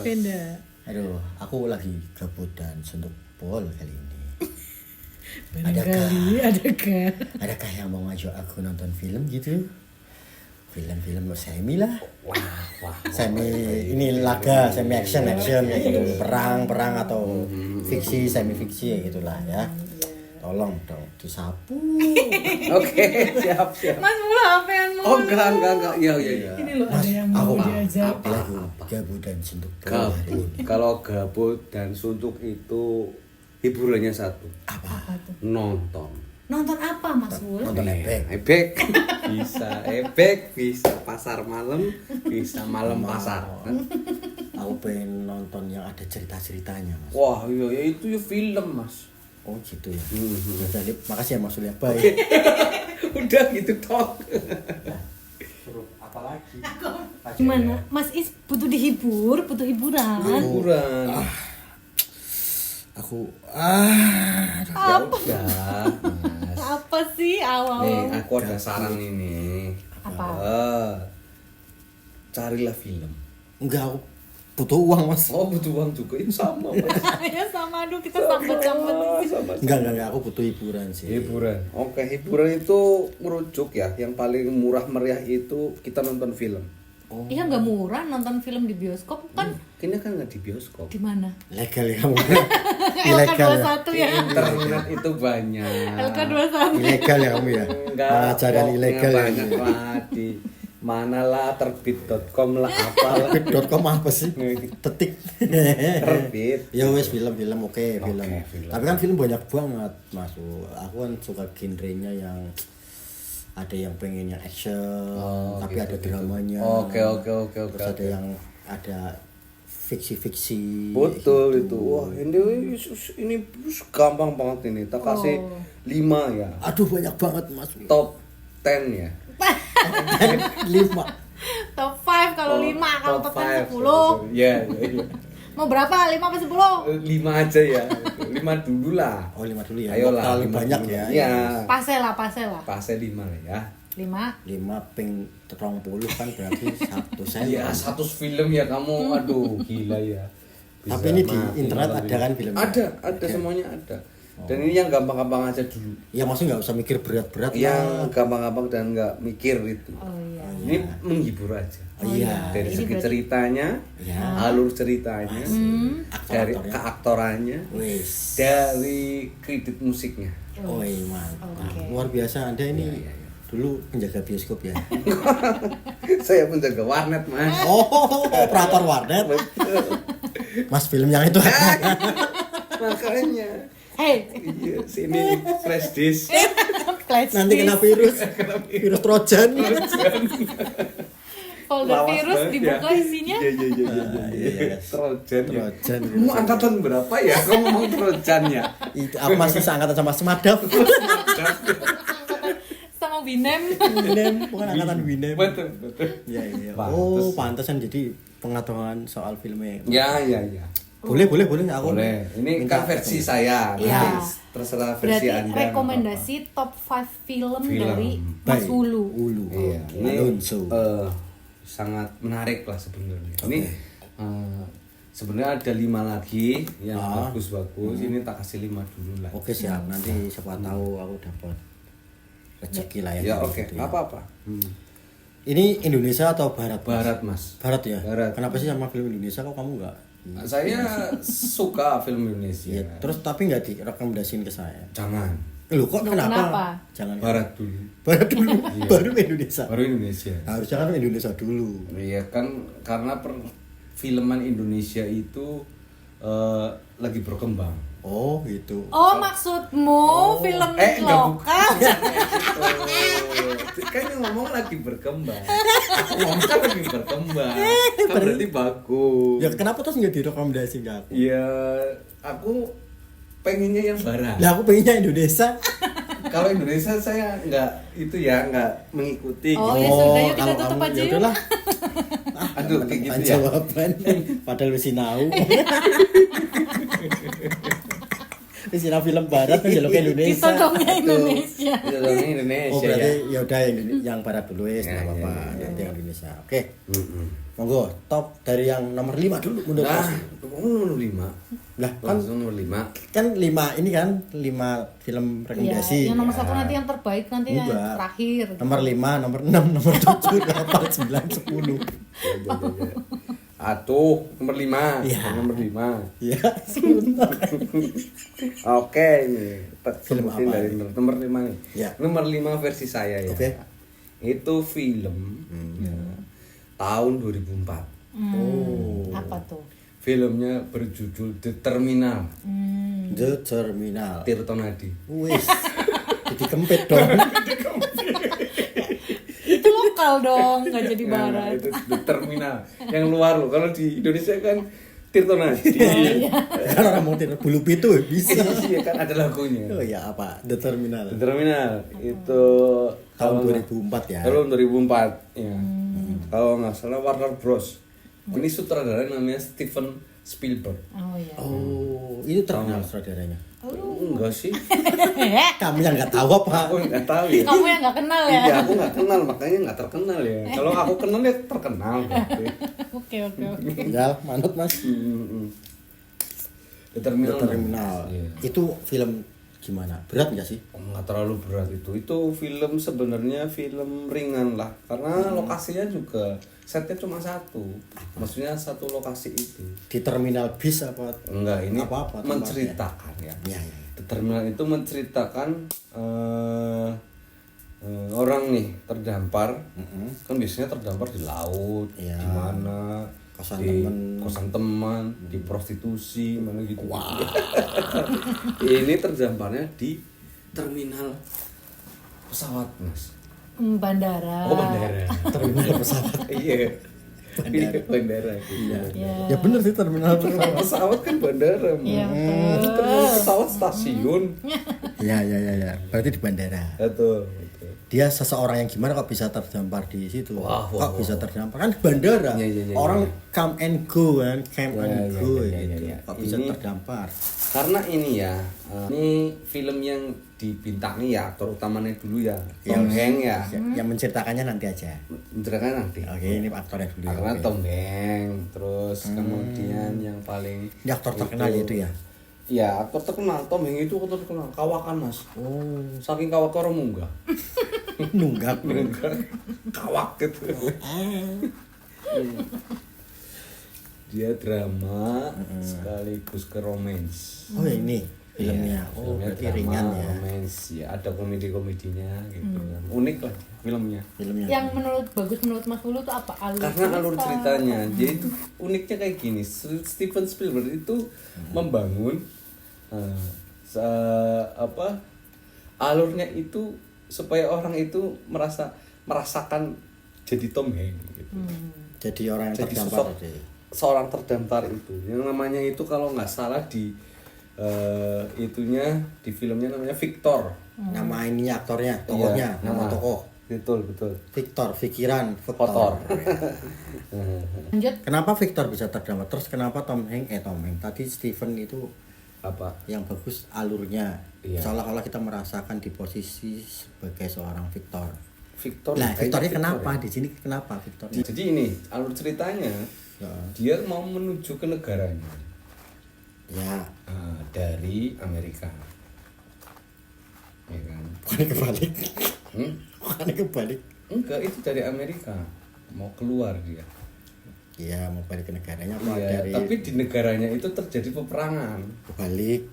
Penda. Aduh, aku lagi gabut dan suntuk bol kali ini. Adakah? Adakah yang mau ngajak aku nonton film gitu? Film-film semi lah. Semi ini laga, semi action kayak gitu. Perang atau fiksi, semi fiksi ya gitulah ya. Tolong dong disapu. Oke, siap. Mas mula apa yang mau? Oh, enggak. Iya. Ini loh ada yang mau diajak. Aku gabut dan suntuk bol hari ini. Kalau gabut dan suntuk itu hiburannya satu. Apa tuh? Nonton. Nonton apa Mas Wul? Nonton ebek. Ebek. Bisa ebek, bisa pasar malam, bisa malam pasar. Aku pengen nonton yang ada cerita-ceritanya, Mas. Wah, iya itu ya film, Mas. Oh gitu ya. Jadi makasih ya Mas Uli. Bye. Udah gitu tok. Suruh apa lagi? Gimana? Mas Is butuh hiburan. Hiburan. Aku Apa? Ya, Mas. Apa sih awal? Nih, aku ada saran ini. Apa? Carilah film. enggak, aku butuh uang, Mas. Oh, butuh uang juga. Itu sama, Mas. Ya sama, aduh kita sambet-sambet. Sama. Enggak, aku butuh hiburan sih. Hiburan. Oke, hiburan itu merujuk ya. Yang paling murah meriah itu kita nonton film. Iya nggak murah nonton film di bioskop kan? Ini kan nggak di bioskop. Di mana? Legal ya kamu. Ilegal ya. LK21 ya. Internet itu banyak. LK21. Ilegal ya kamu ya. Enggak. Mengajarkan ilegal ya. Banyak lah di manalah terbit.com lah apalah. Terbit.com apa sih? Tetik. Terbit. Ya wes film oke, film. film. Tapi kan film banyak banget, Mas. Aku kan suka genrenya yang ada yang pengennya action, tapi gitu, ada dramanya. Oke. Terus ada yang ada fiksi-fiksi. Betul gitu. itu. Wah, ini gampang banget ini. Tak kasih 5 ya. Aduh banyak banget, Mas. Top 10 ya. 5. Top 5 kalau 5, kalau top 10 10. Iya. Mau berapa? 5 apa 10? 5 aja ya. 5 dulu lah. Oh 5 dulu ya. Ayolah, Terlalu 5 banyak dulu. ya. Iya. Pase lah. Pase 5 lah ya. 5. 5 ping 30 kan berarti 1 sen. Iya, 100 film ya kamu. Aduh, gila ya. Tapi ini di internet ada kan filmnya? Ada semuanya ada. Dan ini yang gampang-gampang aja dulu. Ya maksudnya nggak usah mikir berat-berat Yang gampang-gampang dan nggak mikir itu. Oh iya. Ini menghibur aja. Iya. Dari Ini segi berarti- ceritanya, alur ceritanya, dari Aktor-aktornya. keaktorannya, Wes. dari kredit musiknya. Oh iya mantap. Oke. Luar biasa Anda ini dulu penjaga bioskop ya. Saya penjaga warnet, Mas. Oh, operator warnet. Mas film yang itu. Makanya. Hey, Iya, sini flash disk. flash Nanti kena disk. virus Trojan. Folder Lawas virus banget dibuka ya. isinya. Iya. Trojan. Ya. Trojan. Kamu angkatan berapa ya? Kamu ngomong Trojan ya? Itu aku masih seangkatan sama Semadap. Sama Binem. Winem, bukan angkatan Winem. Betul. Iya. Pantes. Oh, pantesan jadi pengetahuan soal filmnya. Ya. Boleh aku. Boleh. Ini minta kan versi saya. Iya. Nanti terserah versi Berarti Anda. rekomendasi top 5 film Film. dari Mas Baik. Hulu. Ulu. Iya, ini Alonso. sangat menarik lah sebenarnya. Ini sebenarnya ada 5 lagi yang bagus-bagus. Ini tak kasih 5 dulu lah. Oke siap, nanti siapa tahu aku dapat rezeki lah Ya gitu oke, ya. apa-apa. Ini Indonesia atau Barat? Mas? Barat, Mas. Barat ya. Barat. Kenapa sih sama film Indonesia kok kamu nggak? Saya suka film Indonesia. Ya, terus tapi nggak direkomendasiin ke saya. Jangan. Loh kok kenapa? Kenapa? Jangan. Barat dulu. Barat dulu, baru Indonesia. Baru Indonesia. Harusnya kan Indonesia dulu. Iya kan karena perfilman Indonesia itu lagi berkembang. Oh gitu. Oh, maksudmu film enggak, lokal? Kan yang ngomong lagi berkembang. Aku ngomong kan lagi berkembang. Kan berarti bagus. Ya kenapa terus nggak direkomendasiin ke aku? Ya aku pengennya yang barat. Lah aku pengennya Indonesia. Kalau Indonesia saya nggak mengikuti. Oh, gitu. ya sudah, yuk kita kalau tutup kamu- aja ya yuk. udahlah. Aduh kayak gitu ya. Jawaban. Padahal wis sinau. Wis sinau film barat kan jaluk Indonesia. Ditodongnya Indonesia. Itu dong Indonesia Oh berarti ya. ya udah yang barat dulu ya, Ya, apa-apa. ya, Nanti yang Indonesia. Oke. Mm-mm. Monggo, top dari yang nomor 5 dulu menurut Nah, Mas. nomor 5. Lah, kan Langsung nomor 5. 5 ini kan 5 film Iya, rekomendasi. yang nomor 1 nanti yang terbaik nanti yang Enggak. terakhir. Nomor 5, nomor 6, nomor 7, 8, 9, 10. Atuh, nomor 5. Iya. Nomor 5. Ya, sebentar. Oke, ini Film sebutin apa dari nomor 5 nih. Ya. Nomor 5 versi saya ya. Oke. Itu film ya, tahun 2004. Oh. Apa tuh? Filmnya berjudul The Terminal. The Terminal. Tirto Nadi. Wis. Jadi kempit dong. Itu lokal dong, nggak jadi Nah, barat. itu The Terminal. Yang luar loh. Kalau di Indonesia kan Tirto Nadi. Kan orang mau tidur bulu pitu bisa. Iya kan ada lagunya. Oh ya apa? The Terminal. The Terminal itu Tahun kalau 2004 ya. Tahun 2004 ya. Kalau nggak salah Warner Bros. Ini sutradara namanya Steven Spielberg. Oh iya. Oh, itu terkenal saudaranya. Enggak sih. Kamu yang nggak tahu apa? Aku nggak tahu ya. Kamu yang nggak kenal ya? Iya, aku nggak kenal makanya nggak terkenal ya. Kalau aku kenal ya terkenal berarti. Oke. Tinggal manut Mas. The Terminal. The Terminal. Iya. Itu film gimana? Berat nggak sih? Nggak terlalu berat itu. Itu film sebenarnya film ringan lah karena lokasinya juga setnya cuma satu. Maksudnya satu lokasi itu. Di terminal bis apa? Enggak, ini Apa-apa tempatnya? menceritakan ya. Iya, iya. The Terminal itu menceritakan orang nih terdampar. Kan biasanya terdampar di laut, Iya. di mana Kosan di temen. kosan teman, di prostitusi, mana gitu. Ini terdamparnya di terminal pesawat, Mas. Bandara. Oh, bandara. Terminal pesawat. Iya. Bandara. Bandara. Iya. Iya. Ya bener sih terminal pesawat. Pesawat kan bandara, Mas. Iya, betul. Terminal pesawat stasiun. Ya. Berarti di bandara. Betul. Dia seseorang yang gimana kok bisa terdampar di situ? Wah, Kok bisa terdampar? Kan di bandara. Iya, Orang come and go kan, Iya, go iya, gitu. iya. Kok bisa Ini- terdampar? Karena ini ya, ini film yang dibintangi ya aktor utamanya dulu ya, Tom Hanks ya. Yang menceritakannya nanti aja. Menceritakan nanti. Oke, ini aktornya dulu. Karena Oke. Tom Hanks, terus kemudian yang paling Ini aktor terkenal itu ya. ya aktor terkenal. Tom Hanks itu aktor terkenal. Kawakan Mas. Oh, Saking kawak orang munggah. nunggak. Kawak gitu. Dia drama sekaligus ke romance. Oh, ini filmnya. Iya, Oh, filmnya berarti drama, ringan ya. romance ya, ada komedi-komedinya gitu kan. Unik lah filmnya. Filmnya. Yang bagus menurut Mas Ulu tuh apa? Karena alur ceritanya, jadi itu uniknya kayak gini. Steven Spielberg itu membangun alurnya itu supaya orang itu merasakan jadi Tom Hanks gitu. Jadi orang yang Jadi terdampar sosok tadi. seorang terdampar itu yang namanya itu kalau nggak salah di itunya di filmnya namanya Victor. Nama ini aktornya, tokohnya, Iya, nama tokoh. betul Victor, pikiran, Kotor. Lanjut. Kenapa Victor bisa terdampar? Terus kenapa Tom Hanks? Tadi Steven itu Apa? yang bagus alurnya. Iya. Seolah-olah kita merasakan di posisi sebagai seorang Victor. Victor. Nah, kayaknya Victornya Victor kenapa? ya. Di sini kenapa Victor? Jadi ini alur ceritanya Ya. dia mau menuju ke negaranya Ya, dari Amerika, ya kan? bukannya kebalik. Hmm? Bukannya kebalik. Enggak, itu dari Amerika mau keluar dia. Iya, mau balik ke negaranya apa Iya, dari tapi di negaranya itu terjadi peperangan. kebalik.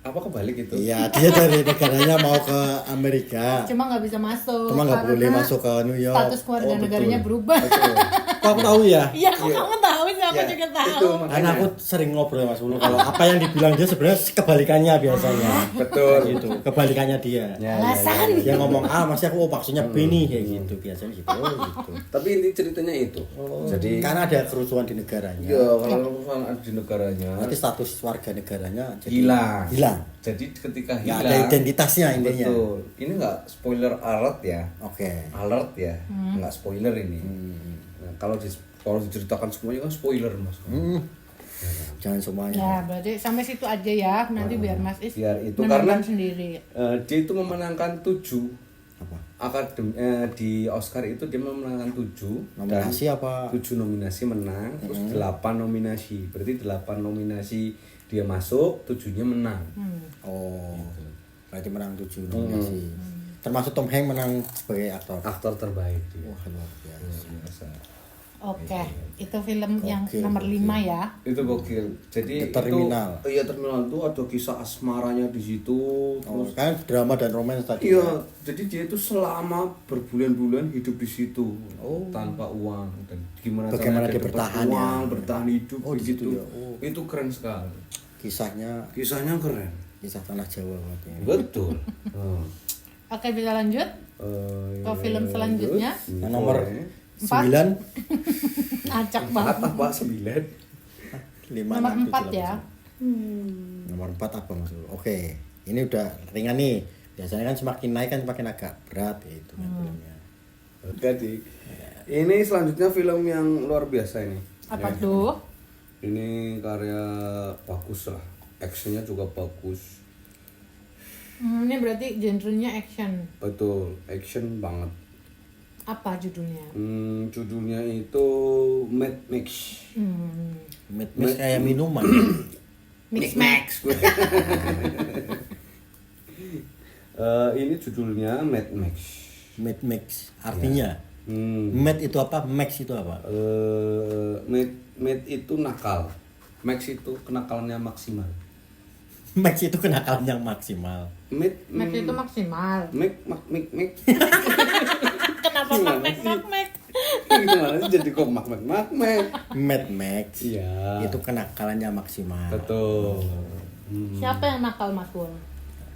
Apa kebalik itu? Iya, dia dari negaranya mau ke Amerika. Cuma nggak bisa masuk. Cuma nggak karena boleh masuk ke New York. Status keluarga Oh, negaranya betul. berubah. Betul. Kok aku tahu ya? Iya, kok kamu tahu sih? Aku Ya, juga itu tahu. makanya. Karena aku sering ngobrol Mas Ulu kalau apa yang dibilang dia sebenarnya kebalikannya biasanya. Betul. Gitu, kebalikannya dia. Ya, Alasan. Dia ngomong A, masih aku maksudnya B nih kayak gitu biasanya gitu. Oh, gitu. Tapi ini ceritanya itu. Jadi Karena ada kerusuhan di negaranya. ya kalau ada di negaranya Nanti status warga negaranya jadi hilang. Hilang. Jadi ketika Nggak hilang ada identitasnya intinya. Betul. Ini nggak spoiler alert ya. Oke. Alert ya. Nggak spoiler ini. Nah, kalau diceritakan semuanya kan spoiler Mas. Jangan semuanya. Ya, berarti sampai situ aja ya. Nanti biar Mas Is Biar itu menonton karena sendiri. dia itu memenangkan 7 Apa? Di Oscar itu dia memenangkan 7 Nominasi apa? 7 nominasi menang, terus 8 nominasi. Berarti 8 nominasi dia masuk, 7-nya menang. Oh. Berarti menang 7 nominasi. Termasuk Tom Hanks menang sebagai aktor. Aktor terbaik dia. Wah, luar biasa. Oke, itu film yang Gokil, nomor 5 ya. Itu gokil. Jadi The Terminal. Iya, Terminal itu ada kisah asmaranya di situ. Oh, Terus kan drama dan romance tadi. iya, jadi dia itu selama berbulan-bulan hidup di situ tanpa uang dan Bagaimana caranya dia dapat bertahan ya? uang, bertahan hidup Oh, di di situ. situ ya. Oh. Itu keren sekali. Kisahnya Kisahnya keren. kisah tanah Jawa katanya. Betul. Oh. Oke, bisa lanjut ke film selanjutnya. Nah, nomor 4. 9 Acak banget. apa 9? 5 Nomor 4 ya. Nomor 4 apa maksud lu? Oke, ini udah ringan nih. Biasanya kan semakin naik kan semakin agak berat gitu kan filmnya. Jadi ini selanjutnya film yang luar biasa ini. Apa Ya. tuh? Ini karya bagus lah, actionnya juga bagus. Ini berarti genrenya action. Betul, action banget. Apa judulnya? Judulnya itu Mad Max. Mad Max kayak minuman. Mix Max. Ini judulnya Mad Max. Mad Max artinya Hmm. Mad itu apa? Max itu apa? Mad itu nakal. Max itu kenakalannya maksimal. Max itu kenakalan yang maksimal. Mad Max itu maksimal. Mac. Kenapa Mac? Gimana sih jadi kok Mac. Mad Max Iya. itu kenakalannya maksimal. Betul. Siapa yang nakal, Mas Wul?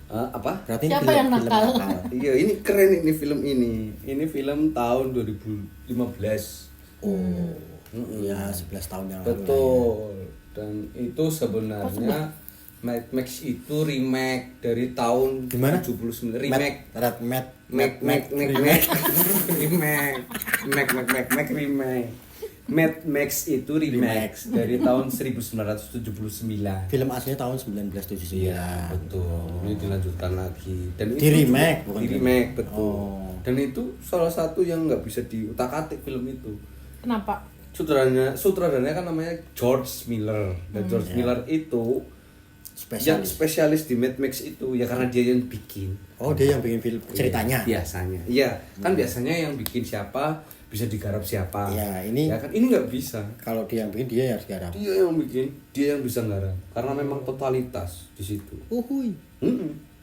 Apa? Berarti Siapa ini yang film nakal? Iya, ini keren ini film ini. Ini film tahun 2015. Oh, iya 11 tahun yang lalu. Betul. Dan itu sebenarnya Mad Max itu remake dari tahun Gimana? 79. Remake. Mad Max itu remake dari tahun 1979. Film aslinya tahun 1979. Iya, betul. Ini dilanjutkan lagi. Dan Di remake, juga, bukan di di- remake, betul. Oh. Dan itu salah satu yang nggak bisa diutak-atik film itu. Kenapa? Sutradaranya kan namanya George Miller. Dan George Miller itu yang Spesialis. spesialis di Mad Max itu ya karena dia yang bikin. Oh, dia yang bikin film ceritanya. Biasanya. Iya, kan biasanya yang bikin siapa bisa digarap siapa. Ya, ini- ya kan ini nggak bisa. Kalau dia yang bikin dia yang harus garap. Dia yang bikin, dia yang bisa garap. Karena memang totalitas di situ. Uhuy.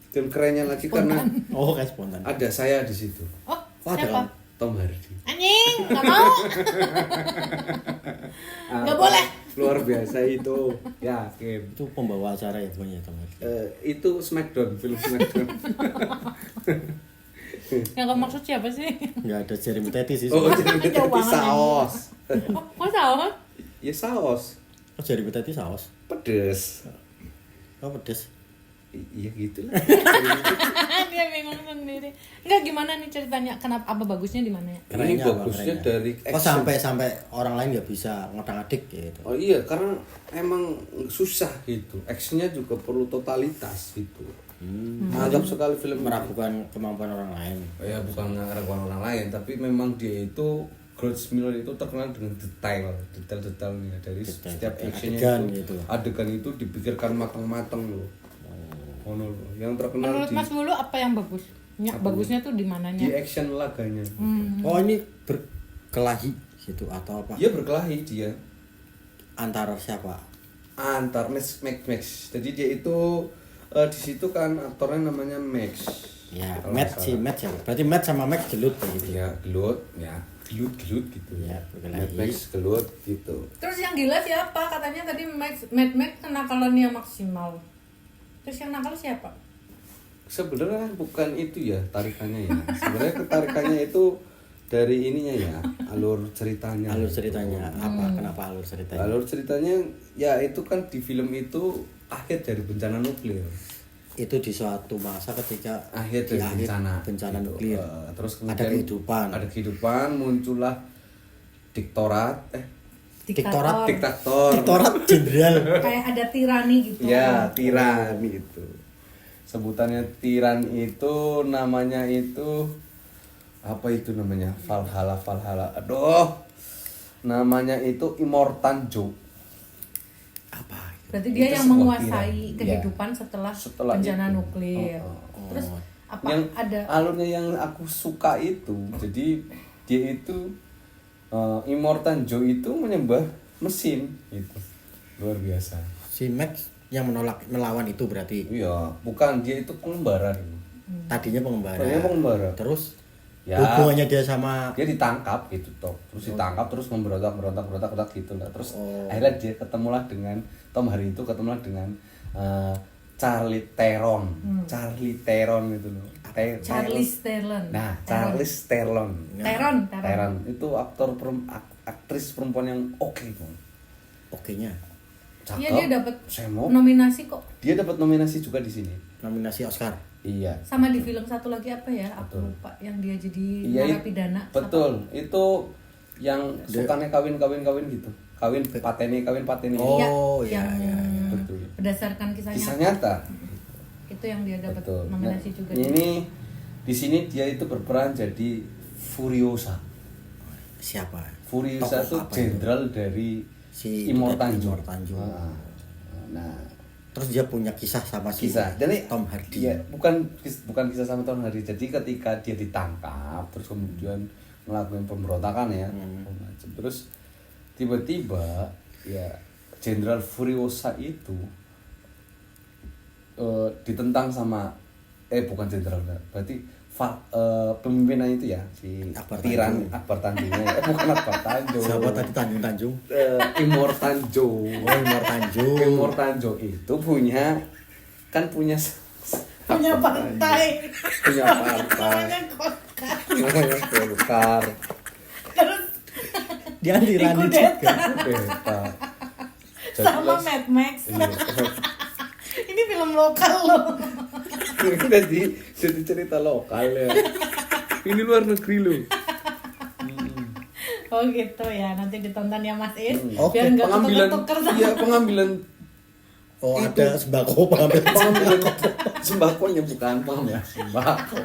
Dan kerennya lagi karena Oh, kayak spontan. ada saya di situ. Oh, Oh, ada siapa? kamu. Tom Hardy. Anjing, nggak mau. Nggak boleh. Luar biasa itu. Yakin. Itu pembawa acara ya bukannya Tom Hardy. Itu Smackdown, film Smackdown. Yang kamu maksud siapa sih? Enggak ada Jeremy Teti sih. Oh, jadi Jauh tapi banget, saus. Oh, kok salah? Ya saus. Oh, Jeremy Teti saus. Pedes. Oh, pedes. Iya gitu lah. Dia bingung sendiri. Enggak, gimana nih ceritanya? Kenapa, apa bagusnya di mana ya? Ini Kerennya apa, bagusnya kerennya? dari Oh, action. sampai orang lain nggak bisa ngotak-atik gitu. Oh iya, karena emang susah gitu. Actionnya juga perlu totalitas gitu. Mantap sekali film ini. Meragukan kemampuan orang lain. Ya bukan meragukan orang lain, tapi memang dia itu George Miller itu terkenal dengan detail-detailnya dari Detail, setiap actionnya adegan itu. gitu. Adegan itu dipikirkan matang-matang loh. Oh, no. Yang terkenal Menurut di, Mas Wulu apa yang bagus? Ya, bagusnya tuh di mananya? di action laganya. Oh, ini berkelahi gitu atau apa? Dia berkelahi dia Antara siapa? antar Max. Jadi dia itu di situ kan aktornya namanya Max. Ya, Kalau Matt nggak sih salah. Matt ya. Berarti Matt sama Max gelut kayak gitu. Ya gelut gitu Ya, berkelahi. Mad Max gelut gitu. Terus yang gila siapa? Katanya tadi Mad Max kenakalannya maksimal. Terus yang nakal siapa? Sebenarnya bukan itu ya tarikannya ya. Sebenarnya ketarikannya itu dari ininya ya, alur ceritanya. Alur ceritanya apa? Kenapa alur ceritanya? Alur ceritanya ya itu kan di film itu akhir dari bencana nuklir. Itu di suatu masa ketika Akhir di dari bencana bencana gitu. nuklir. Terus ada kemudian kehidupan. Ada kehidupan, muncullah diktorat Diktorat. diktator. Jenderal. Kayak ada tirani gitu. Ya, tiran itu. Sebutannya tiran itu namanya itu apa itu namanya? Valhalla. Aduh. Namanya itu Immortan Joe. Apa? Berarti dia Itu yang sebuah menguasai film. kehidupan setelah bencana itu. nuklir. Terus apa yang ada alurnya yang aku suka itu, jadi dia itu Immortan Joe itu menyembah mesin gitu, luar biasa. Si Max yang melawan itu berarti Iya, bukan, dia itu pengembara dulu. tadinya pengembara. Tadinya pengembara. Terus Ya, hubungannya dia sama dia ditangkap gitu toh, terus ditangkap terus memberontak gitu lah, terus Oh. akhirnya dia ketemulah dengan Tom Hardy itu ketemulah dengan Charlie Theron gitu loh. Charlize Theron? Nah, Charlize Theron. Theron. Itu aktris perempuan yang oke kok. oke-nya Cakep. Iya, dia dapat semok. nominasi kok. Dia dapat nominasi juga di sini. nominasi Oscar. Iya. Sama di film satu lagi apa ya? Aku Betul. lupa yang dia jadi Iya, narapidana. betul. Itu yang sukanya kawin gitu. Kawin pateni. Oh, Iya, iya, yang iya. Betul. berdasarkan kisah Kisah nyata. nyata. Itu yang dia dapat Betul. nominasi Nah, juga. ini di sini dia itu berperan jadi Furiosa. Siapa? Furiosa itu Tokoh apa jenderal dari Si Immortan itu Joe. tadi, Immortan Joe. Nah, Terus dia punya kisah sama si kisah. Jadi Tom Hardy. Iya, bukan kisah sama Tom Hardy. Jadi ketika dia ditangkap terus kemudian ngelakuin pemberontakan ya. Terus tiba-tiba ya Jenderal Furiosa itu ditentang sama bukan jenderal, berarti pemimpinnya itu ya si Akbar Akbar Tanjungnya bukan Akbar Tanjung. Siapa tadi Tanjung? Immortan Joe. Oh, Immortan Joe. Immortan Joe itu punya punya partai. punya partai Namanya Golkar. namanya Golkar. Terus Dia anti-Rani juga. Beta. sama Jelas. Mad Max. Iya. Ini film lokal loh. Ini jadi cerita lokal ya. Ini luar negeri loh. Oh gitu ya, nanti ditonton ya Mas Is. Oke, Biar nggak Pengambilan, tuker-tuker sama. iya pengambilan Oh, Itu. ada sembako pengambilan sembakonya bukan pengambilan sembako.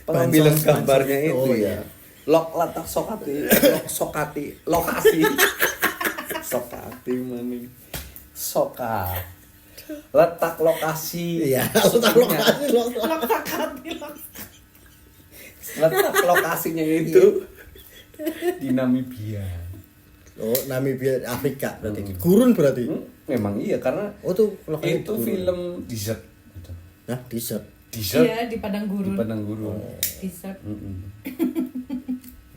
Pengambilan Bansos, gambarnya bansos. itu Oh, ya. iya. Letak lokasi. Sokati maning. Sokat. Letak lokasi. Iya, letak Itunya. lokasi lo. Letak lokasinya itu di Namibia. Oh, Namibia Afrika berarti. Gurun berarti. Memang iya karena Oh, tuh lokasi itu film desert. Gitu. Nah, desert. Desert Iya, di Padang di Gurun. Padang Gurun. Dessert. Mm-mm.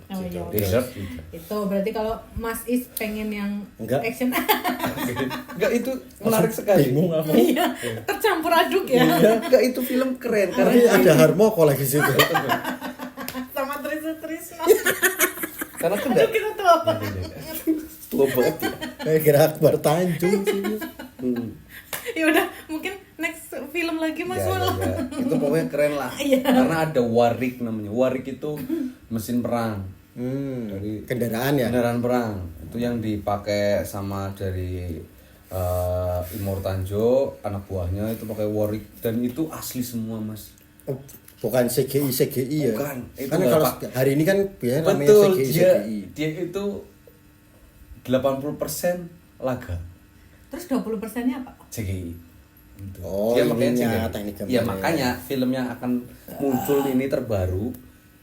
Oh iya. Desert gitu. Itu berarti kalau Mas Is pengen yang Enggak. action Enggak, itu menarik sekali. Bingung aku. iya, tercampur aduk ya. Enggak, itu film keren karena Tapi ada Harmoko lagi situ. Sama Trisno. karena Aduh, kendara kita tuh apa? tua banget ya. Kayak kira Akbar Tanjung sih. Hmm. Ya udah, mungkin next film lagi Mas Ya, Wul. ya, ya. Itu pokoknya keren lah. Iya. Karena ada Warwick namanya. Warwick itu mesin perang. Dari Kendaraan ya. kendaraan perang. Itu yang dipakai sama dari Immortan Joe, anak buahnya itu pakai Warwick dan itu asli semua, Mas. Oh, bukan CGI ya. Bukan, itu Karena nggak kalau pak- hari ini kan biasanya namanya Betul, CGI. dia itu 80% laga Terus 20%-nya apa? CGI. Oh, Dia makanya ininya, CGI. teknik Ya gambarnya. makanya filmnya akan muncul ini terbaru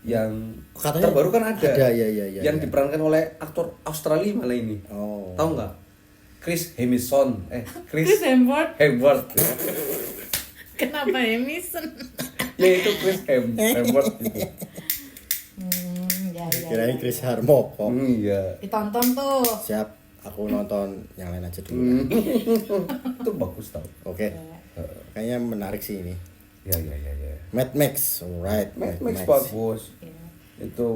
yang Katanya terbaru kan ada. iya, yang iya. diperankan oleh aktor Australia malah ini. Oh. Tahu nggak? Chris Hemsworth. Chris Hemsworth. Hemsworth. Kenapa Hemison? Ya itu Chris Hemsworth gitu. Ya. Kirain Chris Harmoko. Iya. Ditonton tuh. Siap, aku nonton yang lain aja dulu. Itu bagus tau. Oke. Kayaknya menarik sih ini. Ya. Mad Max, alright. Mad Max bagus. Iya. Itu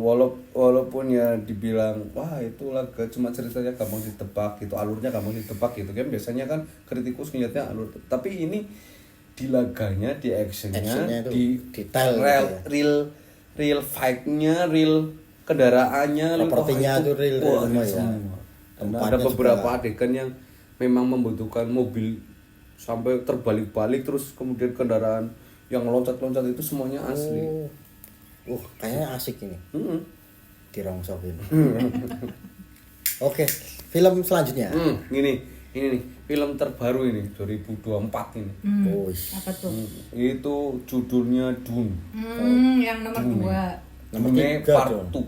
walaupun ya dibilang wah itu laga cuma ceritanya gampang ditebak gitu, alurnya gampang ditebak gitu kan, biasanya kan kritikus ngeliatnya alur, tapi ini di laganya, di actionnya Actionnya itu di detail real, gitu ya. real fight-nya, real kendaraannya, Propertinya tuh real semua ya. semua. Dan Tempatnya ada beberapa juga. adegan yang memang membutuhkan mobil sampai terbalik-balik terus kemudian kendaraan yang loncat-loncat itu semuanya asli. Oh, Kayaknya asik ini. Mm-mm. Dirongsokin. Oke, film selanjutnya. Ini nih film terbaru ini 2024 ini. Wih. Apa tuh? Itu judulnya Dune. Yang nomor 2. Nomor Dune 3 Part dong.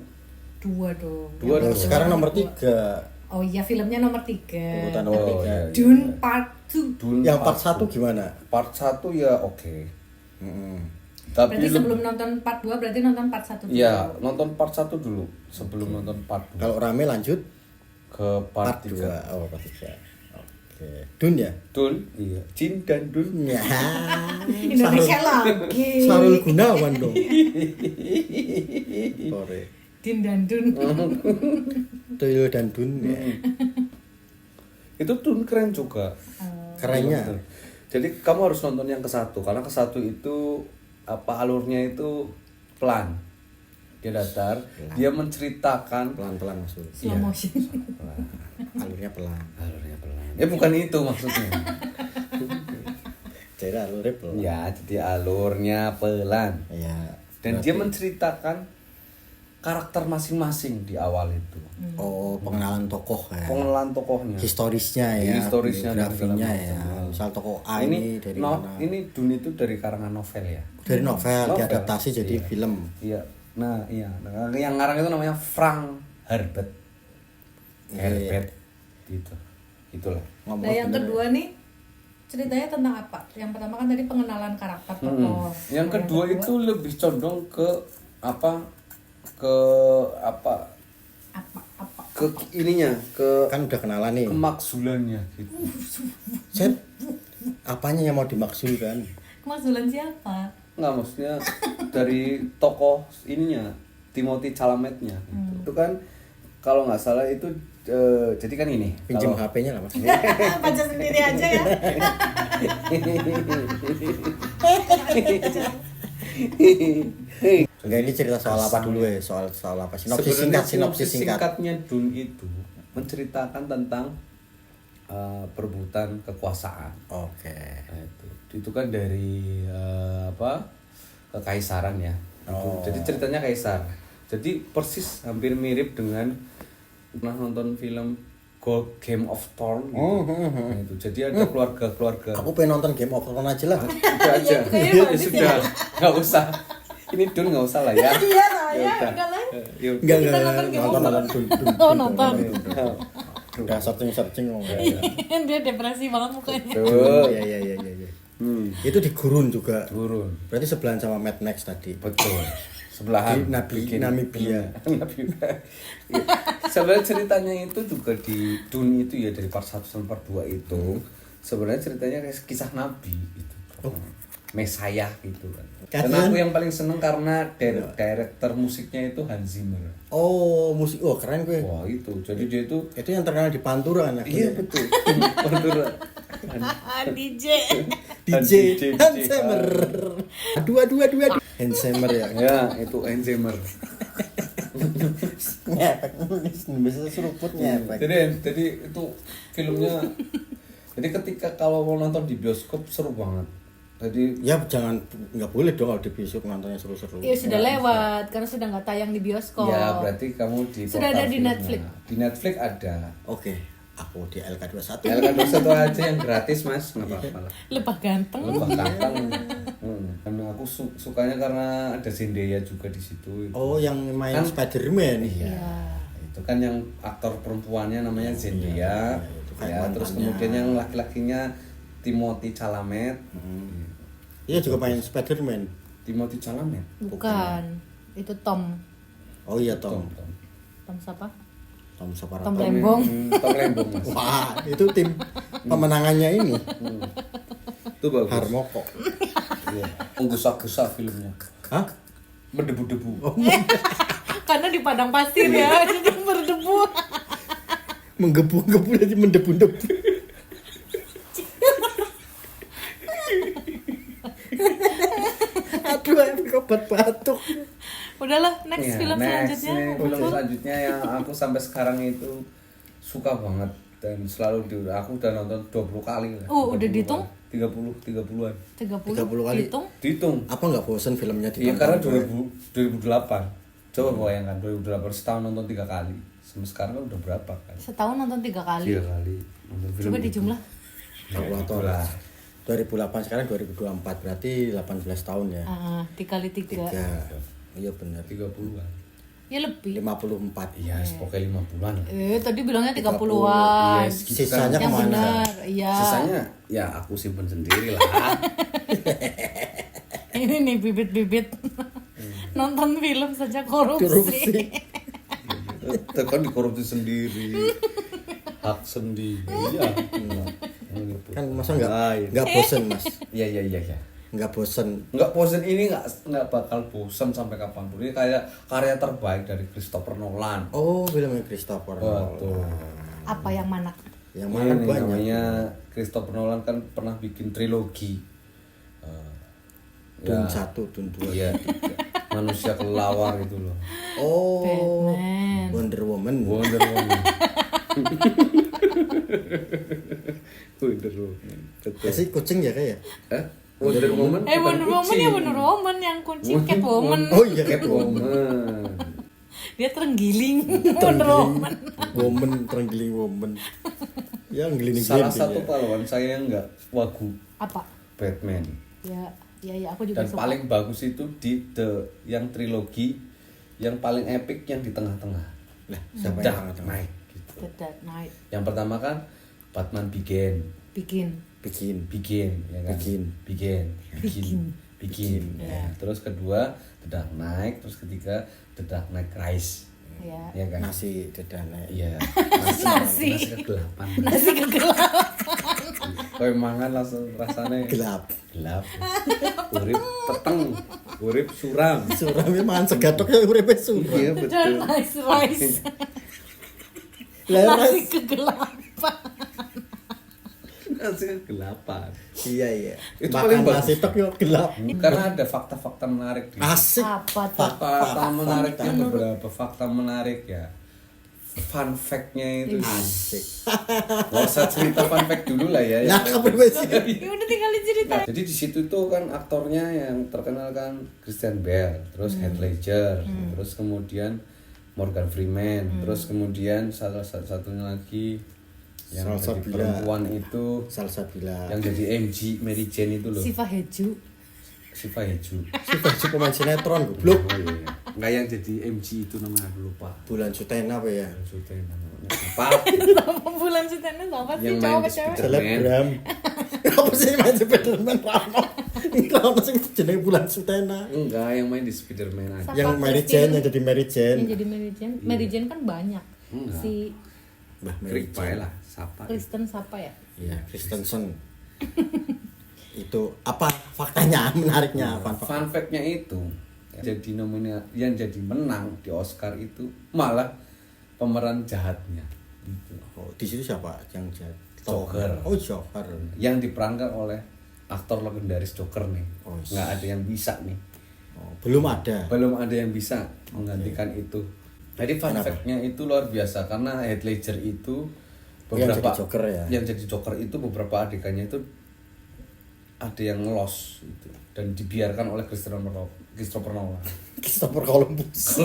2 dong. Dua Oh, dong. sekarang nomor 3. Oh iya, filmnya nomor 3. Urutan nomor 3. iya. Dune Part 2. Dune Yang part 1 2. gimana? Part 1 ya oke. Tapi Berarti sebelum nonton part 2 berarti nonton part 1 dulu. Iya, nonton part 1 dulu sebelum nonton part 2. Kalau rame lanjut Ke part part 3. 2. Oh, part 3. Oke. Dun ya? Dune, iya. Jin dan Dune. Ya. Indonesia lagi. Sarul Gunawan dong. Sore. Din dan Dun. Tuyul dan Dun ya. Itu Dune keren juga. Kerennya. Betul. Jadi kamu harus nonton yang ke-1 karena ke-1 itu alurnya itu pelan. Dia datar, dia menceritakan Pelan-pelan maksudnya. Slow motion. Alurnya pelan. alurnya pelan. Ya bukan itu maksudnya. Jadi alurnya pelan. Ya, jadi alurnya pelan. Ya. Dan dia menceritakan karakter masing-masing di awal itu. Oh, pengenalan tokoh ya. Pengenalan tokohnya. Historisnya ya. Historisnya dan segala biografinya macam. ya. Misal tokoh A ini ini dari no, mana? ini Dune itu dari karangan novel ya. Dari novel, Novel. diadaptasi jadi Iya. film. Iya. Nah, iya. Nah, yang ngarang itu namanya Frank Herbert. Iya. Herbert. Gitu. Itulah. Ngomong Nah, yang bener kedua nih ceritanya tentang apa? Yang pertama kan tadi pengenalan karakter tokoh. Yang Nah, kedua itu lebih condong ke apa? Ke apa? Ke ininya, ke ya. Kan udah kenalan nih. kemakzulannya gitu. Set. Apanya yang mau dimaksudkan? Kemazulan siapa? Nggak, maksudnya dari tokoh ininya Timothy Chalametnya gitu. Itu kan kalau nggak salah itu jadi kan ini Pinjam kalau- HP-nya lah Mas. Baca sendiri aja ya. Enggak, ini cerita soal apa dulu ya? Soal apa? Sinopsis Sebenarnya singkat, sinopsis singkat. singkatnya Dune itu menceritakan tentang perebutan kekuasaan. Oke. Nah, itu kan dari kekaisaran ya. Oh. Jadi ceritanya kaisar. Jadi persis hampir mirip dengan pernah nonton film Game of Thrones gitu. Nah, itu. Jadi ada keluarga-keluarga. Aku pengen nonton Game of Thrones aja lah. Udah aja. kayaknya Ya bagus sudah. Nggak usah. Ini Dune nggak usah lah ya. Iya lah ya, udah. udah lah. Ya udah. Enggak, Kita nonton Game of nonton dun. Oh, nonton. Udah searching Dia depresi banget mukanya. Tuh. Iya, iya. Itu di gurun juga. Turun. Berarti sebelahan sama Mad Max tadi. Betul. Sebelahan. Di Namibia. Sebenarnya ceritanya itu juga di Dune itu ya dari part 1 sampai part 2 itu. Sebenarnya ceritanya kayak kisah nabi gitu. Mesayah gitu kan. Dan Kasian. aku yang paling seneng karena director musiknya itu Hans Zimmer. Oh, musik. Oh, keren gue. Wah, itu. Jadi dia itu Itu yang terkenal di Pantura anaknya. iya betul. Pantura. DJ. DJ Hans Zimmer. Dua. Hans Zimmer ya. Ya, itu Hans Zimmer. Ngepek. Bisa seruput ngepek. Jadi itu filmnya. Jadi ketika kalau mau nonton di bioskop seru banget. Jadi Ya jangan, nggak boleh dong kalau di bioskop nontonnya seru-seru. Iya sudah lewat karena sudah nggak tayang di bioskop. ya berarti kamu di Sudah portal ada di filmnya. Netflix. Di Netflix ada. Oke, aku di LK21. Ya kan satu aja yang gratis mas, nggak apa-apa lah. Lebah ganteng. Lebih gampang. Karena aku sukanya karena ada Zendaya juga di situ. Oh, yang main Kan- Spider-Man. Iya. Itu kan yang aktor perempuannya namanya Zendaya. itu kan Ya, terus mantannya. kemudian yang laki-lakinya Timothy Chalamet. Iya juga main Spider-Man. Timothy Chalamet. Bukan. Itu Tom. Oh iya Tom. Tom siapa? Tom Sapara. Tom Lembong. Tom Lembong mas. Wah, itu tim pemenangannya ini. Itu bagus. Harmoko. Iya. Menggusa-gusa filmnya. Hah? Berdebu-debu. Karena di padang pasir ya, jadi berdebu. Menggebu-gebu jadi mendebu-debu. Aduh, aku obat batuk. Udahlah, next Ya, film next selanjutnya. nih, film selanjutnya yang aku sampai sekarang itu suka banget. Dan selalu aku udah nonton 20 kali lah. Oh, udah dihitung? 30-30-an. 30 kali. dihitung. Apa nggak bosen filmnya Iya ditonton? karena 2008. Coba bayangkan 2008 setahun nonton 3 kali. Sekarang kan udah berapa kan? Setahun nonton 3 kali. 3 kali nonton film. Coba itu. dijumlah. Kalkulator. Itulah. 2008 sekarang 2024 berarti 18 tahun ya. Dikali 3. Ya, iya benar. 30-an. Ya lebih. 54. Iya, pokoknya 50-an lah. Tadi bilangnya 30-an. Iya, segitu Sisanya kan. Yang kemana? benar. Iya. Sisanya ya aku simpen sendiri lah. Ini nih bibit-bibit. Nonton film saja korupsi. Korupsi. Tekan dikorupsi sendiri. Hak sendiri. Iya. Kan masa nggak bosen mas? Iya. Nggak bosen. Nggak bosen ini nggak bakal bosen sampai kapanpun. Ini kayak karya terbaik dari Christopher Nolan. Oh filmnya Christopher Betul. Nolan. Apa yang mana? Yang mana Ini banyak? namanya Christopher Nolan kan pernah bikin trilogi. Dun 1, Dun 2. Iya. Manusia kelelawar itu loh. Oh. Batman. Wonder Woman. Wonder Woman. Wonder Woman. Betul. Kasih kucing ya kayak. Wonder Woman. bukan Wonder Woman kucing. ya Wonder Woman yang kucing Catwoman. Oh iya Catwoman. Dia terenggiling Wonder Woman. Woman terenggiling woman. Ya ngeliling Salah satu pahlawan saya yang nggak wagu Apa? Batman. Ya aku juga Dan suka. paling bagus itu di yang trilogi yang paling epic yang di tengah-tengah. Lah, siapa yang Dark tengah-tengah? Knight gitu. The Dark Knight. Yang pertama kan Batman Begin, Bikin. ya kan? Begin. Ya. Terus kedua The Dark Knight, terus ketiga The Dark Knight Rise. Ya. Ya kan? Nasi dedana. Iya. Nasi. kegelapan. Nasi kegelapan. Kowe mangan langsung rasanya Gelap. Urip peteng, urip suram. Suram ya mangan segatok ya uripe suram. Iya Dan betul. Nice Rice. Lah Nasi Mas. kegelapan. Nasi kegelapan. Iya. Itu Makan paling nasi bagus. tok yo gelap. Karena ada fakta-fakta menarik di situ. Asik. Apa tuh? Fakta menariknya fakta. beberapa fakta menarik ya. Fun fact-nya itu. Asik. Gak usah cerita fun fact dulu lah ya. Nah, apa sih? Ya udah tinggal diceritain. Jadi di situ tuh kan aktornya yang terkenal kan Christian Bale, terus Heath Ledger, terus kemudian Morgan Freeman, terus kemudian salah satunya lagi yang jadi Salsabila. perempuan itu Salsabila. yang jadi MG Mary Jane itu loh. Siva Heju. Siva Heju. Si pemain sinetron goblok. Oh iya. Enggak yang jadi MG itu namanya aku lupa. Bulan Sutena apa ya? Maksudnya namanya apa? Sama bulan Sutena sama sih Yang main cowok di ke cewek. Spider- Selebgram. Apa sih main Spiderman Rano? Rano sing jenenge Bulan Sutena. Enggak, yang main di Spider-Man aja. Sama Yang Mary Christine. Jane yang jadi Mary Jane. Yang jadi Mary Jane. Mary Jane kan banyak. Enggak. Si Mbah Mary Krik bae lah, siapa? Kristen siapa ya? Iya, Kristensen. Itu apa faktanya menariknya apa? Fun fact-nya itu jadi yang jadi menang di Oscar itu malah pemeran jahatnya gitu. Oh, di situ siapa yang jahat? Joker. Oh, Joker. Yang diperankan oleh aktor legendaris Joker nih. Oh, Nggak ada yang bisa nih. Oh, belum ada. Belum ada yang bisa menggantikan itu. Jadi fun Kenapa? fact-nya itu luar biasa karena Heath Ledger itu Yang jadi Joker ya? Yang jadi Joker itu beberapa adegannya itu ada yang ngelos gitu dan dibiarkan oleh Christopher Nolan. Christopher Columbus.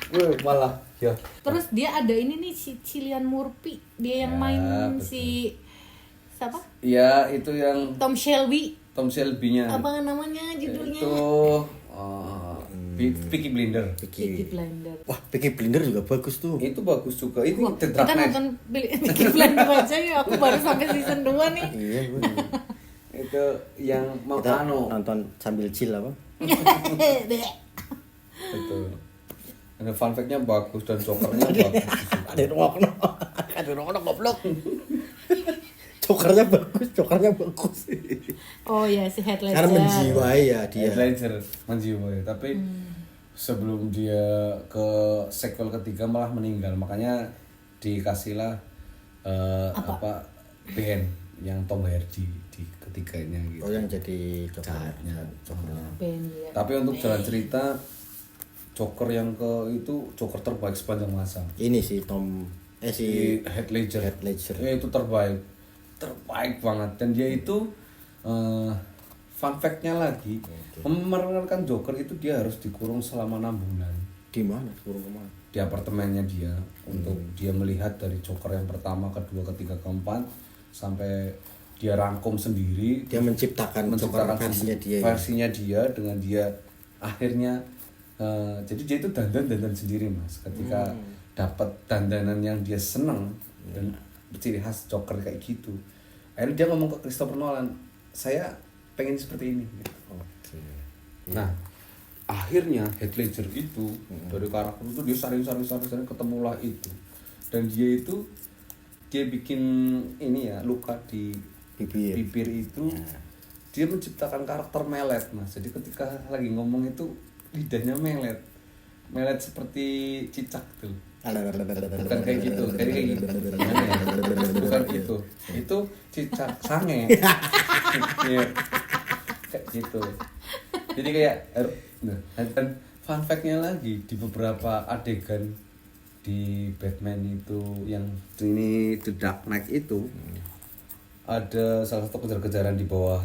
Wah, malah ya. Terus dia ada ini nih si Cillian Murphy. Dia yang Ya, main betul. si siapa? Ya itu yang Tom Shelby. Shelby-nya. Apa namanya judulnya? Itu Peaky Blinder. Peaky Blinders. Wah, Peaky Blinder juga bagus tuh. Itu bagus juga. Itu Wah, The kita Dark Knight. nonton Peaky Blinders aja ya. Aku baru sampai season 2 nih. Iya, bener. Itu yang Kita Makano. nonton sambil chill apa? Betul. Ada fun fact-nya bagus dan Joker-nya bagus. Ada rokno. Ada rokno goblok. Jokernya bagus. Oh ya si Heath Ledger. Karena menjiwai ya dia. Heath Ledger menjiwai, tapi sebelum dia ke sequel ketiga malah meninggal, makanya dikasihlah apa band yang Tom Hardy di ketiganya gitu. Oh, yang jadi Jahatnya. Jokernya. Ben, ya. Tapi untuk jalan cerita Joker yang ke itu Joker terbaik sepanjang masa. Ini sih Tom Si Heath Ledger. Heath Ledger. Itu terbaik banget, dan dia itu fun fact-nya lagi, memerankan Joker itu dia harus dikurung selama 6 bulan Di mana? Kurung kemana? di apartemennya dia, untuk dia melihat dari Joker yang pertama, kedua, ketiga, keempat, sampai dia rangkum sendiri, Dia menciptakan Joker versinya dia. versinya dia dengan dia akhirnya jadi dia itu dandan sendiri mas, ketika dapat dandanan yang dia seneng dan ciri khas Joker kayak gitu, akhirnya dia ngomong ke Christopher Nolan, saya pengen seperti ini gitu. Oke. Nah akhirnya Heath Ledger itu dari karakter itu dia saring ketemulah itu, dan dia bikin ini ya, luka di bibir itu, dia menciptakan karakter melet mas, jadi ketika lagi ngomong itu lidahnya melet seperti cicak tuh, bukan kayak gitu, bukan itu cicak sange. Iya. Kayak gitu, jadi kayak dan fun fact-nya lagi, di beberapa adegan di Batman itu yang ini The Dark Knight itu ada salah satu kejar-kejaran di bawah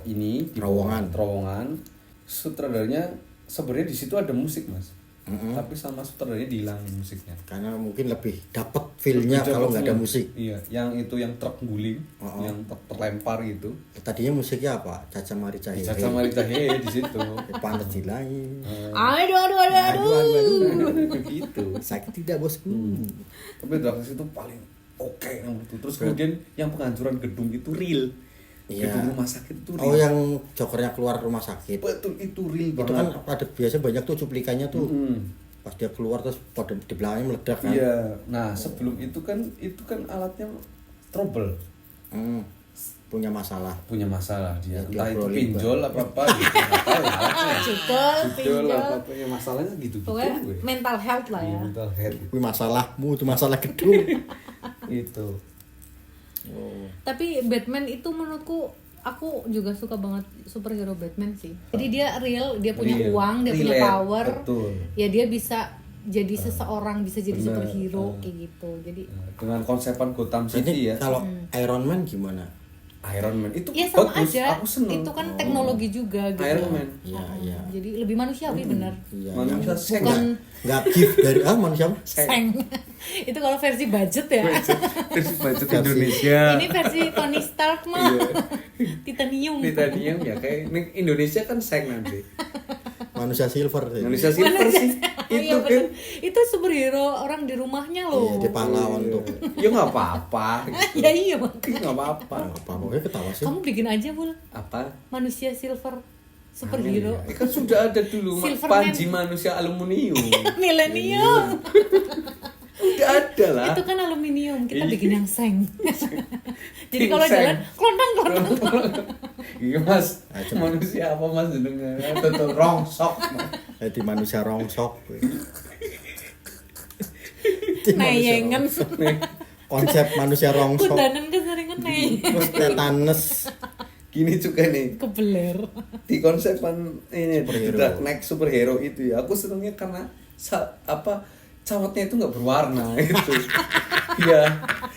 ini, di terowongan. Sutradaranya sebenarnya di situ ada musik mas, tapi sama sutradaranya dihilangin musiknya. Karena mungkin lebih dapat feel-nya kalau nggak ada musik. Iya, yang itu yang truk guling, yang terlempar gitu. Tadinya musiknya apa? Caca Mari Cahaya. Caca Mari Cahaya di situ. Panas dilain. Aduh. Gitu. Sakit tidak bosku. Tapi Dark Knight itu paling oke yang itu. Terus kemudian yang penghancuran gedung itu real. Iya. Gedung rumah sakit itu real. Oh, yang Jokernya keluar rumah sakit. Betul, itu real Itu banget. kan ada biasa banyak tuh cuplikannya tuh. Pas dia keluar terus pada di belakangnya meledak kan. Iya. Nah, sebelum itu kan alatnya trouble. Punya masalah. Punya masalah dia. Ya, Entah itu diobrolin, pinjol apa gitu. Enggak tahu ya alatnya. Cukol, Pinjol pinjol. apa ya, masalahnya gitu-gitu. Pokoknya gue. mental health lah ya. Mental health Itu masalahmu, itu masalah gedung. itu. Oh. Tapi Batman itu menurutku, aku juga suka banget superhero Batman sih. Jadi dia real, dia punya Real. uang, dia punya Relate, power. betul. Ya dia bisa jadi seseorang, bisa jadi Bener, superhero kayak gitu. Jadi Dengan konsepan Gotham Ini City ya. kalau Iron Man gimana? Iron Man itu ya sama bagus, aja. aku seneng. Itu kan teknologi juga gitu. Iron Man. Iya, iya. Jadi lebih manusiawi bener. Iya, Manusia yang seks. nggak gift dari manusia apa? Seng. Itu kalau versi budget ya. Versi budget Indonesia. Ini versi Tony Stark mah. Titanium. Titanium ya, kayak ini Indonesia kan seng nanti. Manusia silver sih. Indonesia silver sih. Iya, Itu kan. bener. Itu superhero orang di rumahnya loh. Iya, di pahlawan tuh. Ya nggak apa-apa. Ya iya makanya. Nggak apa-apa. Apa pokoknya ketawa sih. Kamu bikin aja Bul, Apa? manusia silver superhero. Ya, kan sudah ada dulu Silverman. Panji manusia aluminium. Milenium. Udah ada lah. Itu kan aluminium, kita Iya. bikin yang seng. Jadi kalau Seng. jalan klontang. Iya mas, Aja. manusia apa mas dengar? Betul rongsok. Jadi manusia rongsok. Nayengan. Konsep manusia rongsok. Kudanan keseringan nayengan. Terus tetanus. Gini juga nih, Kebeler. di konsepan ini Superhero. Dark Knight superhero itu ya, aku senengnya karena cawatnya itu nggak berwarna itu. Iya,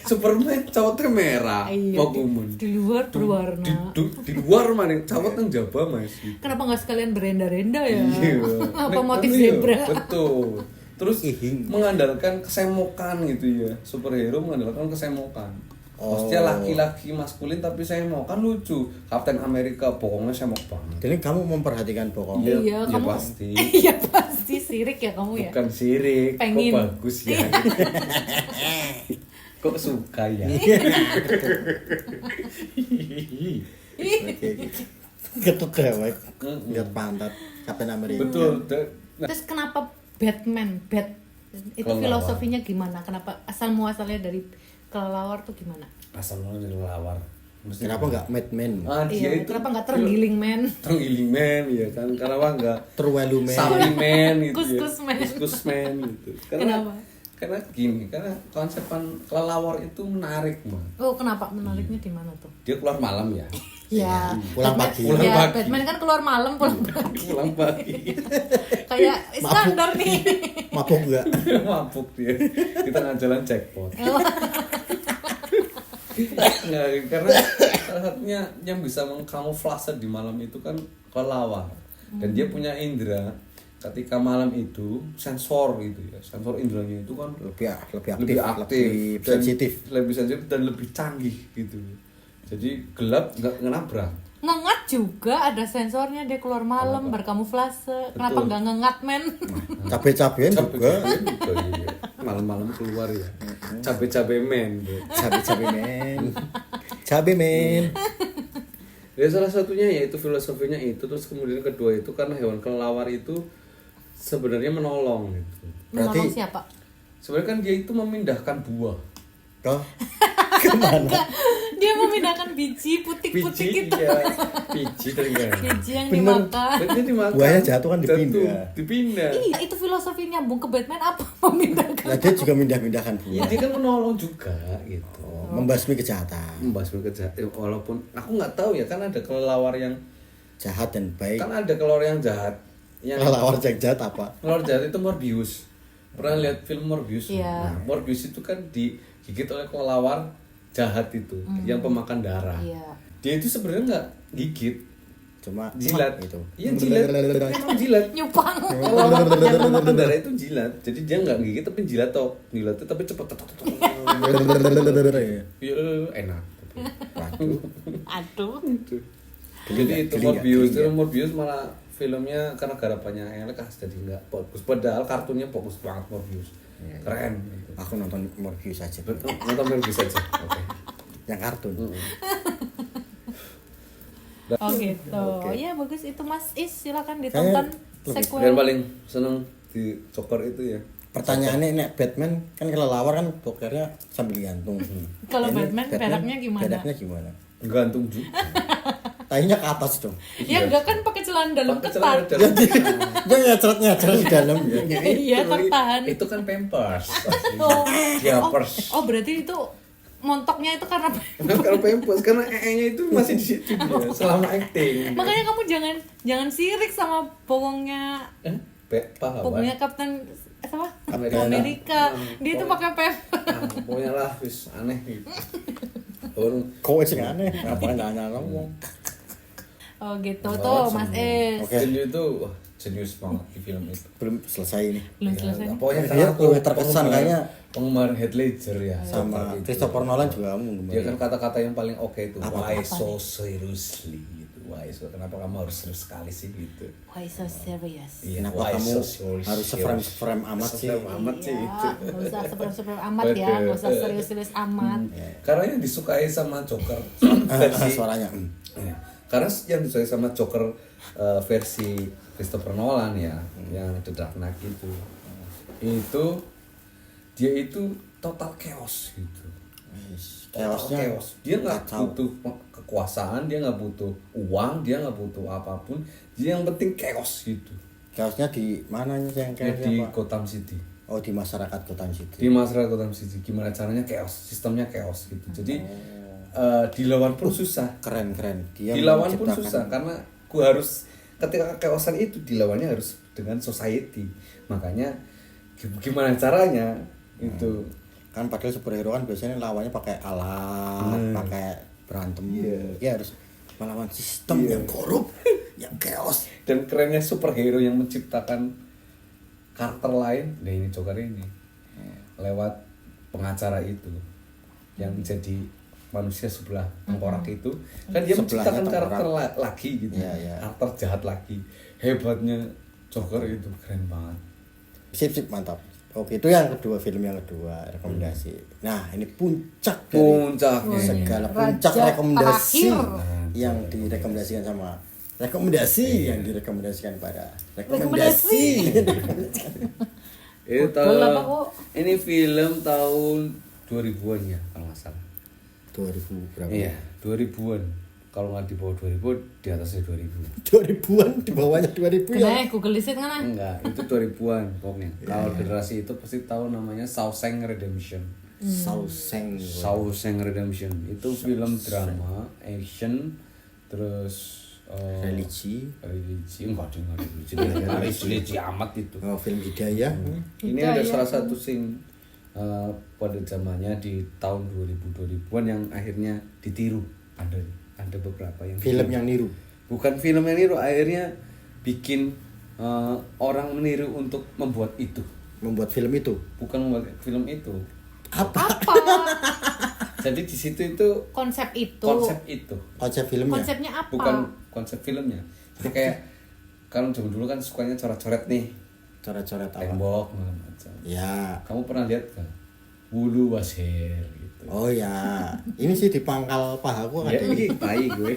Superman cawatnya merah, Iya, Mogumun. di luar berwarna. Di luar mana cawat yang jaba mas. Kenapa nggak sekalian berenda-renda ya? Iya. Apa Nah, motif iya, zebra? betul. Terus Ihing. mengandalkan kesemokan gitu ya, superhero mengandalkan kesemokan. Oh. Maksudnya laki-laki maskulin tapi semok, kan lucu. Kapten Amerika pokoknya semok banget. Jadi kamu memperhatikan pokoknya. Iya, Iya, iya kamu. pasti. Iya pasti sirik ya kamu ya. Bukan sirik, Pengen. kok bagus ya. Kok suka ya. Ketut dewek. Lihat pantat Kapten Amerika. Betul. Terus kenapa Batman? Itu Kelelawar. filosofinya gimana? Kenapa asal muasalnya dari kelelawar tuh gimana? Asal mulanya dari lawar. Kenapa nggak Madman? Dia Iya, itu kenapa nggak terenggiling men? terenggiling man ya kan, kenapa enggak Terwelu Man. sapi man gitu Kus-kus man. Kus-kus man gitu. Kenapa? Karena gini, karena konsepan kelelawar itu menarik, Bang. Oh, kenapa menariknya di mana tuh? Dia keluar malam ya. Ya, Pulang Batman- pagi. Pulang ya, pagi. Batman kan keluar malam pulang pagi. Pulang pagi. Kayak standar nih. Mabuk enggak? Mabuk dia. Kita nggak jalan jackpot. Nggak, karena salah satunya yang bisa mengkamuflase di malam itu kan kelelawar. Dan dia punya indera ketika malam itu sensor gitu ya. Sensor inderanya itu kan lebih aktif, dan lebih sensitif. lebih sensitif dan lebih canggih gitu. Jadi gelap nggak ngenabrak. Ngengat juga ada sensornya, dia keluar malam berkamuflase. Kenapa Betul. nggak ngengat men? Cabe-cabean juga. Iya. Malam-malam keluar ya. Cabe-cabe men. Bro. Cabe-cabe men. Cabe men. Ya salah satunya yaitu filosofinya itu, terus kemudian kedua itu karena hewan kelelawar itu sebenarnya menolong gitu. Berarti- Menolong siapa? Sebenarnya kan dia itu memindahkan buah. Kok kemana? Dia memindahkan biji putik-putik itu. iya. Biji ternyata. Biji yang Bener. dimakan. Dan dia dimakan. Buahnya jatuh kan dipindah. Dipindah. Iya, itu filosofi nyambung ke Batman apa? Memindahkan. Nah, dia juga mindah-mindahkan Ya, buah. dia kan menolong juga gitu. Membasmi kejahatan. Membahas kejahatan. Walaupun aku nggak tahu ya, kan ada kelelawar yang Jahat dan baik. kan ada kelelawar yang jahat. Yang Kelelawar yang jahat apa? kelelawar jahat itu Morbius. Pernah lihat film Morbius? Iya. Nah, Morbius itu kan digigit oleh kelelawar jahat itu, yang pemakan darah. Iya. Dia itu sebenarnya nggak gigit, Cuma jilat itu. Iya jilat. Memang jilat. Nyupang. Kelelawar yang memakan darah itu jilat. Jadi dia nggak gigit tapi jilat toh. Jilatnya tapi cepet. Iya, enak. Waduh. Aduh. Jadi itu geli Morbius, nggak? itu Morbius malah filmnya karena garapannya Elekas jadi nggak bagus. Padahal kartunnya bagus banget Morbius, keren. Aku nonton Morbius aja. Nonton Morbius aja. Oke. Yang kartun. Oh gitu. Ya bagus itu Mas Is, silakan ditonton Kayaknya Dan sequel. paling seneng di Joker itu ya. Pertanyaannya nek Batman kan kelelawar kan bokernya sambil gantung. Kalau Ini Batman beraknya gimana? Beraknya gimana? Gantung juga. Tainya ke atas dong. Ya enggak kan pakai celana dalam Pakai ketat. celana dalam. Dia nyecret di dalam ya. Iya, tertahan. Itu kan Pampers. Oh. Diapers. Oh, berarti itu montoknya itu karena Kalau Pampers karena nya itu masih di situ dia selama acting. makanya kamu jangan sirik sama bokongnya Pahawan. bokongnya Kapten apa? Amerika. Amerika. Dia itu pakai pep. Pokoknya lah wis aneh gitu. Kok sih aneh? Apa nanya ngomong? Oh gitu tuh Mas Is. Oke. Dan itu wah, jenius banget di film itu. Belum selesai ini. Belum selesai. Ya, pokoknya Dia karena aku lebih terkesan kayaknya penggemar Heath Ledger ya Sama Joker itu. Christopher Nolan juga kamu Dia kan kata-kata yang paling oke itu Apa? why so seriously gitu. Why so kenapa kamu harus serius sekali sih gitu. Why so serious? Iya, Kenapa why kamu so serious? harus seframe amat sih? Seframe amat sih Iya, itu. nggak usah seper-seper amat ya, nggak usah serius-serius amat. Karena yang disukai sama Joker Versi versi suaranya. Ya, karena yang disukai sama Joker versi Christopher Nolan ya, yang The Dark Knight itu dia itu total chaos gitu. Total Chaosnya chaos. Dia nggak kacau. butuh kekuasaan, dia nggak butuh uang, dia nggak butuh apapun. Dia yang penting chaos gitu. Chaosnya di mananya sih yang Ya, chaos di apa? Gotham City. Oh di masyarakat Gotham Di City. masyarakat Gotham City gimana caranya chaos, sistemnya chaos gitu. Jadi dilawan pun susah. Keren. Dia Dilawan pun menciptakan- susah karena gua harus ketika kechaosan itu dilawannya harus dengan society. Makanya gimana caranya itu kan padahal superhero kan biasanya lawannya pakai alat, pakai berantem. Dia harus melawan sistem yang korup, yang chaos. dan kerennya superhero yang menciptakan karakter lain, nah ini Joker ini lewat pengacara itu yang jadi manusia sebelah tengkorak itu kan dia Sebelahnya menciptakan karakter tengkorak. lagi gitu, Iya. karakter jahat lagi. Hebatnya Joker itu keren banget. Sip mantap. Oke, itu yang kedua, film yang kedua rekomendasi. Nah, ini puncak dari Puncaknya ini. segala puncak Raja rekomendasi terakhir. yang direkomendasikan sama yang direkomendasikan pada Rekomendasi. Ini Betul apa kok? ini film tahun 2000-an ya kalau nggak salah. 2000 berapa? Iya, 2000-an. kalau nggak di bawah 2000 di atasnya 2000. 2000-an di bawahnya 2000 ya. Kena Google list kan ah. Enggak, itu 2000-an pokoknya. Kalau generasi itu pasti tahu namanya Shawshank Redemption. Shawshank Redemption itu film drama, action, terus Religi enggak ada religi amat itu. oh, film hidayah Ini ada salah satu scene pada zamannya di tahun 2000-an yang akhirnya ditiru. Ada beberapa yang film yang niru bukan film yang niru, akhirnya bikin orang meniru untuk membuat itu. membuat film itu Bukan membuat film itu. Apa? Jadi di situ itu Konsep itu. konsep filmnya Konsepnya apa? bukan konsep filmnya. Jadi kayak kalau zaman dulu kan sukanya coret-coret nih, coret-coret apa tembok macam. ya Kamu pernah lihat kan? Wulu was hair gitu. oh ya ini sih di pangkal pahaku Ya, ada ini tai gue.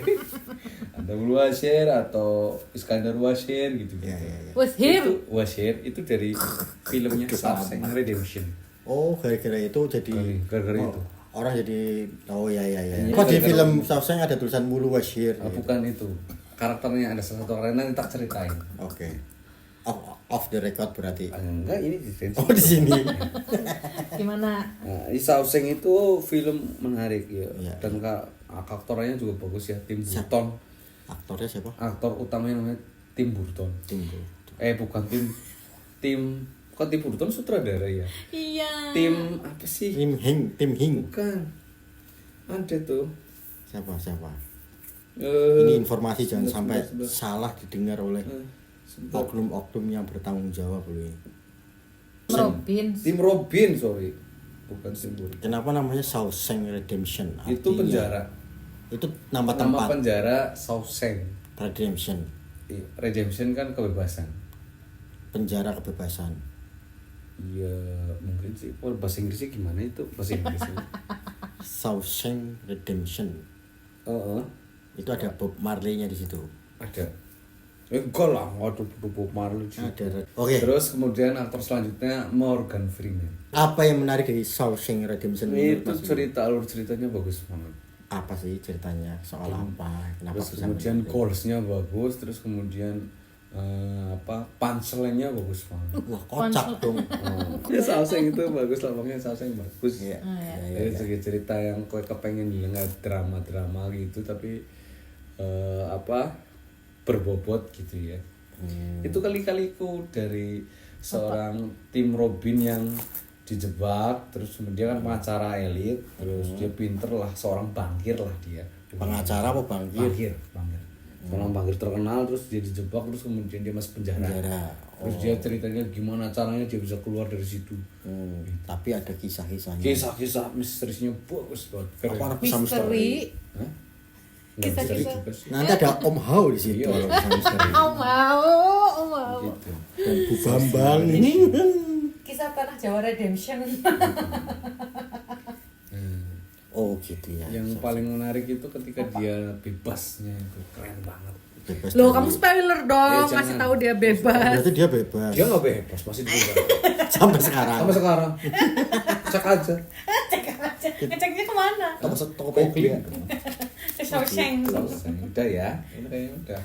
Ada Wulu was hair atau Iskandar was hair gitu. ya, ya, ya. Was here. Itu was hair itu dari filmnya Shawshank Redemption. oh gara-gara itu jadi Gara-gara oh, itu. orang jadi oh ya ya ya Iya, kok di gara-gara- film Shawshank ada tulisan Mulu Washir Bukan itu. Karakternya ada salah satu karakter nanti tak ceritain. oke off the record berarti Enggak, ini di oh di sini Gimana? Nah, Shawshank itu film menarik ya. Iya. Dan aktornya juga bagus ya, Tim Burton. aktornya siapa Aktor utamanya namanya Tim Burton. Timbul Bukan bukan Tim Burton sutradara ya. Iya. Tim apa sih? Tim Hing Bukan. Ada tuh. siapa Eh, ini informasi jangan sampai sebentar. salah didengar oleh sebentar. oknum-oknum yang bertanggung jawab loh ini. Robin. Tim Robin, sorry. Bukan Tim Burton. Kenapa namanya Shawshank Redemption? Itu Artinya- penjara. Itu nama Nama tempat penjara Shawshank. Redemption, Redemption kan kebebasan. penjara kebebasan. Iya, mungkin sih. Oh, bahasa Inggrisnya gimana itu? Bahasa Inggrisnya. Shawshank Redemption. Itu ada Bob Marley-nya di situ. Ada. Enggak lah, waduh Bob Marley sih. Ada. Oke. Terus kemudian aktor selanjutnya Morgan Freeman. Apa yang menarik dari Shawshank Redemption? menurut Itu Mas? alur ceritanya bagus banget. Apa sih ceritanya? Soal apa? Kenapa Terus bisa kemudian menarik? goalsnya bagus, terus kemudian punchline-nya bagus banget. Wah, kocak dong. Ya Shawshank itu bagus lah, makanya Shawshank bagus. Iya. Jadi cerita yang kau kepengen lihat drama-drama gitu, tapi berbobot gitu ya. Itu kali-kaliku dari seorang Tim Robin yang dijebak, terus kemudian kan pengacara elit, terus dia pinter lah, seorang bankir lah dia. Pengacara apa bangkir? Bangkir. Seorang bankir terkenal, terus dia dijebak, terus kemudian dia masuk penjara. Terus dia ceritanya gimana caranya dia bisa keluar dari situ. Tapi ada kisah-kisahnya. Kisah-kisah misterinya bagus banget. Keren. Apa ada pesan Misteri. Hah? Nggak misteri Kisah-kisah. juga sih. Nanti ada Om Hao di situ. Iya. kalau pesan misteri. Oh mau. Gitu. Dan Bu Bambang. Kisah Tanah Jawa Redemption. Oh gitu ya. Yang paling menarik itu ketika dia bebasnya itu keren banget. Bebas Loh, dari- kamu spoiler dong, jangan. kasih tahu dia bebas. Berarti dia bebas. Dia nggak bebas, masih di penjara. Sampai sekarang. Sampai sekarang. Cek aja. Cek aja. Ngeceknya kemana? Tokopedia. Ke Shawshank. Udah ya. Ini kayaknya udah.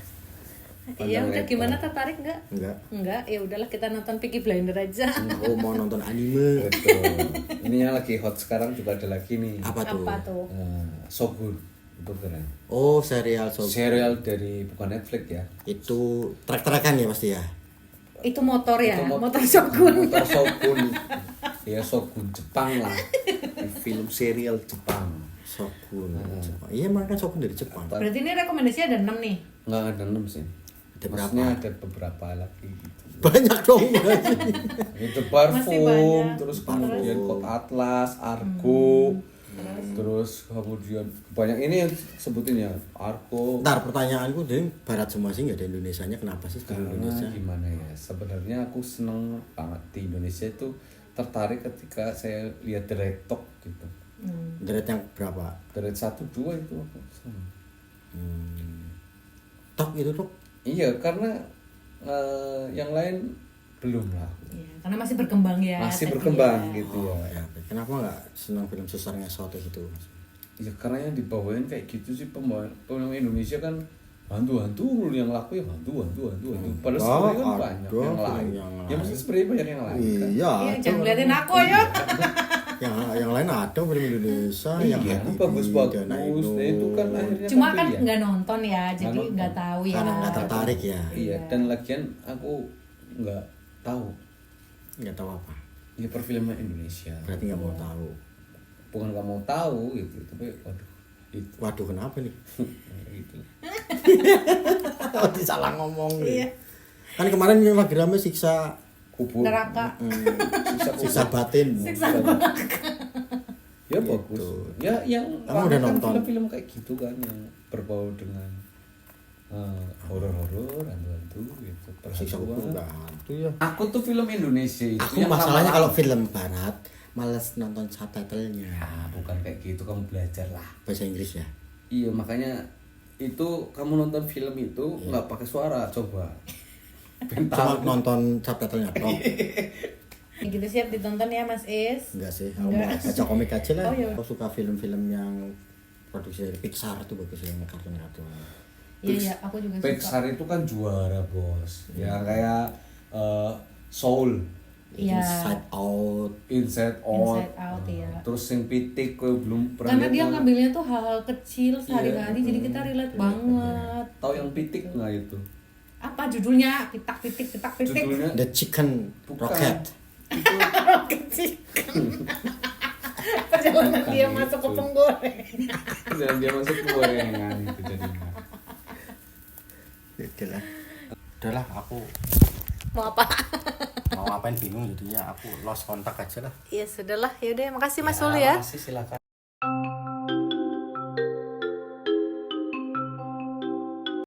Iya, udah Panjang gimana lebar. tertarik nggak? Enggak. Enggak, ya udahlah kita nonton Peaky Blinder aja. Oh mau nonton anime. Betul. Ini yang lagi hot sekarang juga ada lagi nih. Apa tuh? Apa tuh? Shogun. Itu keren. Oh serial so. Serial dari bukan Netflix ya. Itu trek-trekan ya pasti ya. Itu motor ya, Itu motor Shogun. Motor Shogun. Ya Shogun Jepang lah. Film serial Jepang. Shogun. Jepang. Iya makanya Shogun dari Jepang. Berarti ini rekomendasinya ada 6 nih. Nggak ada 6 sih. Ada Maksudnya berapa? ada beberapa lagi gitu. Banyak dong. Itu Masih parfum, banyak. terus kemudian Code Atlas, Argo, terus kemudian banyak ini yang sebutin ya Argo. Ntar pertanyaanku dari barat semua sih nggak ada Indonesianya. Kenapa sih sekarang Karena Indonesia? gimana ya, sebenarnya aku seneng banget di Indonesia itu, tertarik ketika saya lihat The Red Talk gitu. Deret yang berapa? The Red 1, 2 itu aku seneng. Tok itu tok. Iya, karena yang lain belum lah. Iya, karena masih berkembang ya. Masih tadi berkembang ya. gitu ya. Ya, kenapa nggak senang film susternya Soto itu? Ya karena yang dibawain kayak gitu sih pemain Indonesia kan hantu-hantu mulu yang laku ya hantu. Padahal sebenarnya kan banyak yang lain. Ya mesti sebenarnya banyak yang lain. Kan? Iya. Jangan ngeliatin aku ya. yang lain ada film Indonesia yang Iya, Habibie, bagus-bagus. Dana Nah, Inul. itu kan akhirnya Cuma tapi kan ya. nggak nonton ya, jadi nonton. nggak tahu ya. Karena nggak tertarik ya. Iya, dan lagian aku nggak tahu Nggak tahu apa. ya perfilman Indonesia. Berarti nggak mau tahu. Bukan nggak mau tahu gitu, tapi waduh itu Waduh kenapa nih? gitu. Oh, salah ngomong nih. Iya. Kan kemarin yang lagi rame siksa Kubur. Neraka. siksa batin. Ya bagus. Ya yang Kamu rame udah kan nonton? film-film kayak gitu kan yang berbau dengan horor-horor, hantu-hantu gitu. Siksa kubur Perhantuan. nggak hantu ya. Aku tuh film Indonesia itu Aku yang masalahnya lama- kalau film barat males nonton subtitlenya. Ya, bukan kayak gitu, kamu belajar lah. Bahasa Inggris ya. Iya, makanya itu kamu nonton film itu nggak pakai suara, coba. Cuma nonton subtitlenya toh. Ya gitu siap ditonton ya Mas Is. Enggak sih, aku mau baca komik aja lah. Oh, iya. Aku suka film-film yang produksi dari Pixar tuh bagus yang kartun-kartun. Iya, aku juga suka. Pixar itu kan juara, Bos. Ya kayak Soul, Iya. Inside Out. Inside Out. Inside Out ya. Terus yang pitik gue belum pernah Karena lihat dia yang- ngambilnya tuh hal-hal kecil sehari-hari, jadi kita relate banget. Tahu yang pitik nggak itu? Apa judulnya? Pitak-pitik. Judulnya The Chicken Bukan. Rocket. itu Kecil. Perjalanan Bukan dia itu. masuk ke penggoreng. dan dia masuk ke gorengan itu jadinya. Udahlah. Udahlah, aku Mau apa? mau ngapain bingung jadinya aku lost kontak aja lah. Ya sudahlah, yaudah makasih Mas Sul ya. Masih silakan.